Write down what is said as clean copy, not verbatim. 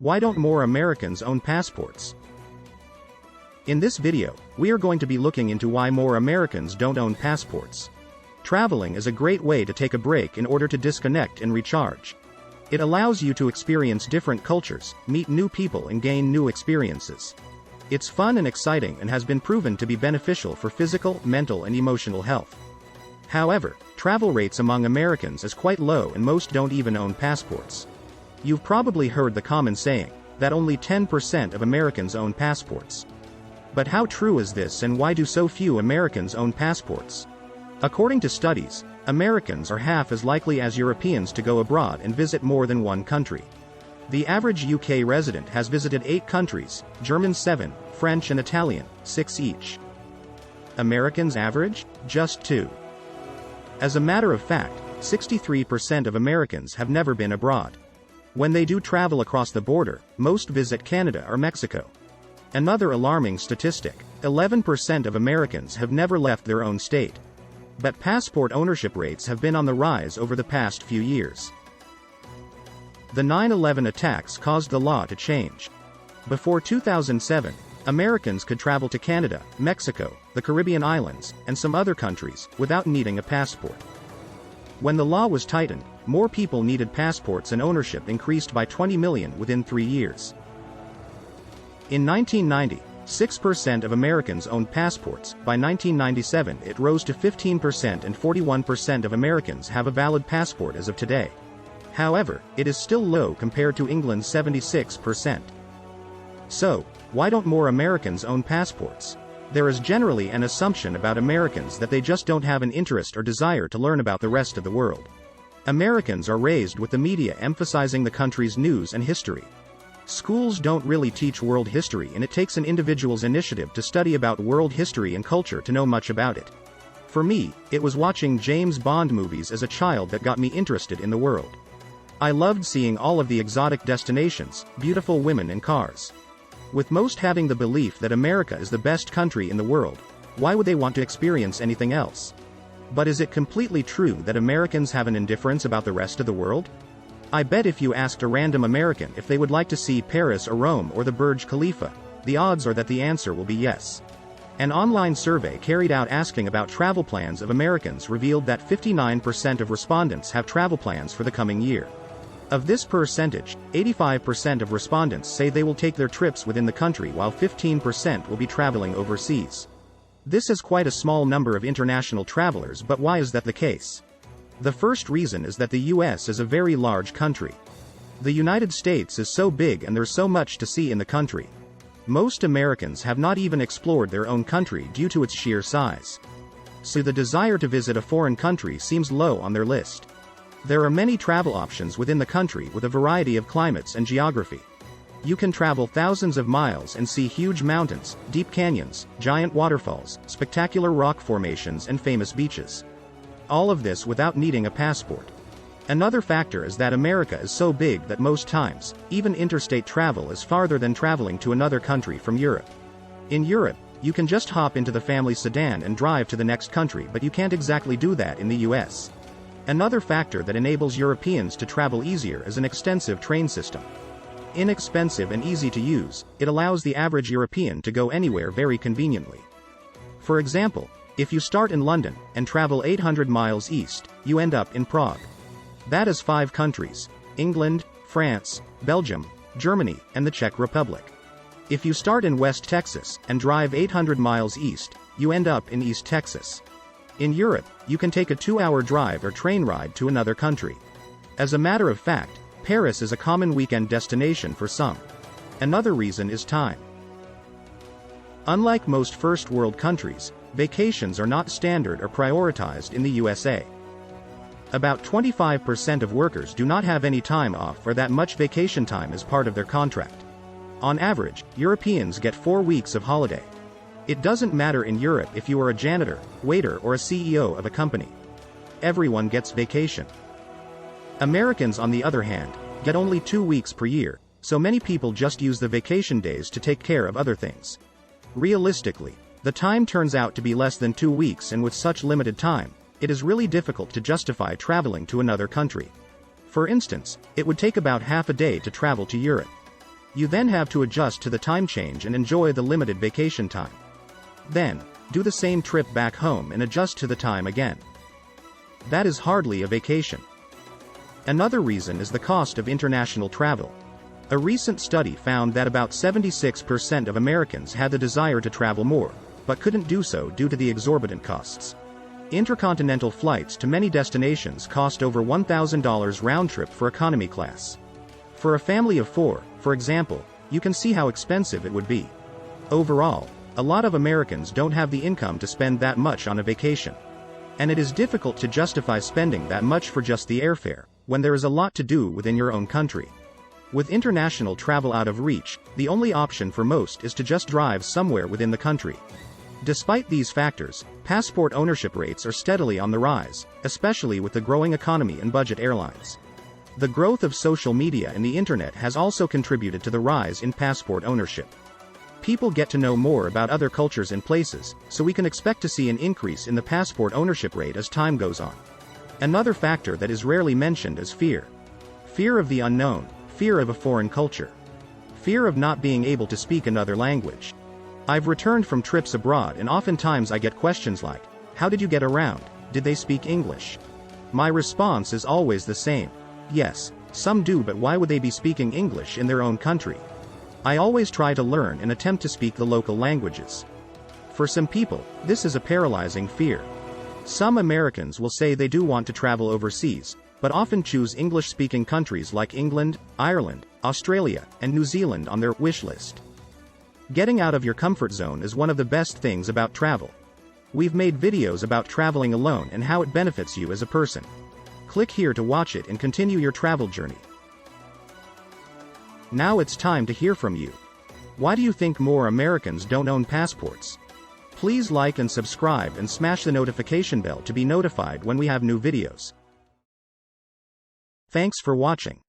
Why don't more Americans own passports? In this video, we are going to be looking into why more Americans don't own passports. Traveling is a great way to take a break in order to disconnect and recharge. It allows you to experience different cultures, meet new people and gain new experiences. It's fun and exciting and has been proven to be beneficial for physical, mental and emotional health. However, travel rates among Americans is quite low and most don't even own passports. You've probably heard the common saying, that only 10% of Americans own passports. But how true is this and why do so few Americans own passports? According to studies, Americans are half as likely as Europeans to go abroad and visit more than one country. The average UK resident has visited 8 countries, German 7, French and Italian, 6 each. Americans average? Just 2. As a matter of fact, 63% of Americans have never been abroad. When they do travel across the border, most visit Canada or Mexico. Another alarming statistic, 11% of Americans have never left their own state. But passport ownership rates have been on the rise over the past few years. The 9/11 attacks caused the law to change. Before 2007, Americans could travel to Canada, Mexico, the Caribbean islands, and some other countries, without needing a passport. When the law was tightened, more people needed passports and ownership increased by 20 million within 3 years. In 1990, 6% of Americans owned passports. By 1997 it rose to 15% and 41% of Americans have a valid passport as of today. However, it is still low compared to England's 76%. So, why don't more Americans own passports? There is generally an assumption about Americans that they just don't have an interest or desire to learn about the rest of the world. Americans are raised with the media emphasizing the country's news and history. Schools don't really teach world history and it takes an individual's initiative to study about world history and culture to know much about it. For me, it was watching James Bond movies as a child that got me interested in the world. I loved seeing all of the exotic destinations, beautiful women and cars. With most having the belief that America is the best country in the world, why would they want to experience anything else? But is it completely true that Americans have an indifference about the rest of the world? I bet if you asked a random American if they would like to see Paris or Rome or the Burj Khalifa, the odds are that the answer will be yes. An online survey carried out asking about travel plans of Americans revealed that 59% of respondents have travel plans for the coming year. Of this percentage, 85% of respondents say they will take their trips within the country while 15% will be traveling overseas. This is quite a small number of international travelers, but why is that the case? The first reason is that the US is a very large country. The United States is so big and there's so much to see in the country. Most Americans have not even explored their own country due to its sheer size. So the desire to visit a foreign country seems low on their list. There are many travel options within the country with a variety of climates and geography. You can travel thousands of miles and see huge mountains, deep canyons, giant waterfalls, spectacular rock formations and famous beaches. All of this without needing a passport. Another factor is that America is so big that most times, even interstate travel is farther than traveling to another country from Europe. In Europe, you can just hop into the family sedan and drive to the next country, but you can't exactly do that in the US. Another factor that enables Europeans to travel easier is an extensive train system. Inexpensive and easy to use, it allows the average European to go anywhere very conveniently. For example, if you start in London and travel 800 miles east, you end up in Prague. That is 5 countries: England, France, Belgium, Germany, and the Czech Republic. If you start in West Texas and drive 800 miles east, you end up in East Texas. In Europe, you can take a 2-hour drive or train ride to another country. As a matter of fact, Paris is a common weekend destination for some. Another reason is time. Unlike most first world countries, vacations are not standard or prioritized in the USA. About 25% of workers do not have any time off or that much vacation time as part of their contract. On average, Europeans get 4 weeks of holiday. It doesn't matter in Europe if you are a janitor, waiter or a CEO of a company. Everyone gets vacation. Americans, on the other hand, get only 2 weeks per year, so many people just use the vacation days to take care of other things. Realistically, the time turns out to be less than 2 weeks, and with such limited time, it is really difficult to justify traveling to another country. For instance, it would take about half a day to travel to Europe. You then have to adjust to the time change and enjoy the limited vacation time. Then, do the same trip back home and adjust to the time again. That is hardly a vacation. Another reason is the cost of international travel. A recent study found that about 76% of Americans had the desire to travel more, but couldn't do so due to the exorbitant costs. Intercontinental flights to many destinations cost over $1,000 round trip for economy class. For a family of 4, for example, you can see how expensive it would be. Overall, a lot of Americans don't have the income to spend that much on a vacation. And it is difficult to justify spending that much for just the airfare, when there is a lot to do within your own country. With international travel out of reach, the only option for most is to just drive somewhere within the country. Despite these factors, passport ownership rates are steadily on the rise, especially with the growing economy and budget airlines. The growth of social media and the internet has also contributed to the rise in passport ownership. People get to know more about other cultures and places, so we can expect to see an increase in the passport ownership rate as time goes on. Another factor that is rarely mentioned is fear. Fear of the unknown, fear of a foreign culture. Fear of not being able to speak another language. I've returned from trips abroad and oftentimes I get questions like, "How did you get around? Did they speak English?" My response is always the same. Yes, some do, but why would they be speaking English in their own country? I always try to learn and attempt to speak the local languages. For some people, this is a paralyzing fear. Some Americans will say they do want to travel overseas, but often choose English-speaking countries like England, Ireland, Australia, and New Zealand on their wish list. Getting out of your comfort zone is one of the best things about travel. We've made videos about traveling alone and how it benefits you as a person. Click here to watch it and continue your travel journey. Now it's time to hear from you. Why do you think more Americans don't own passports? Please like and subscribe and smash the notification bell to be notified when we have new videos. Thanks for watching.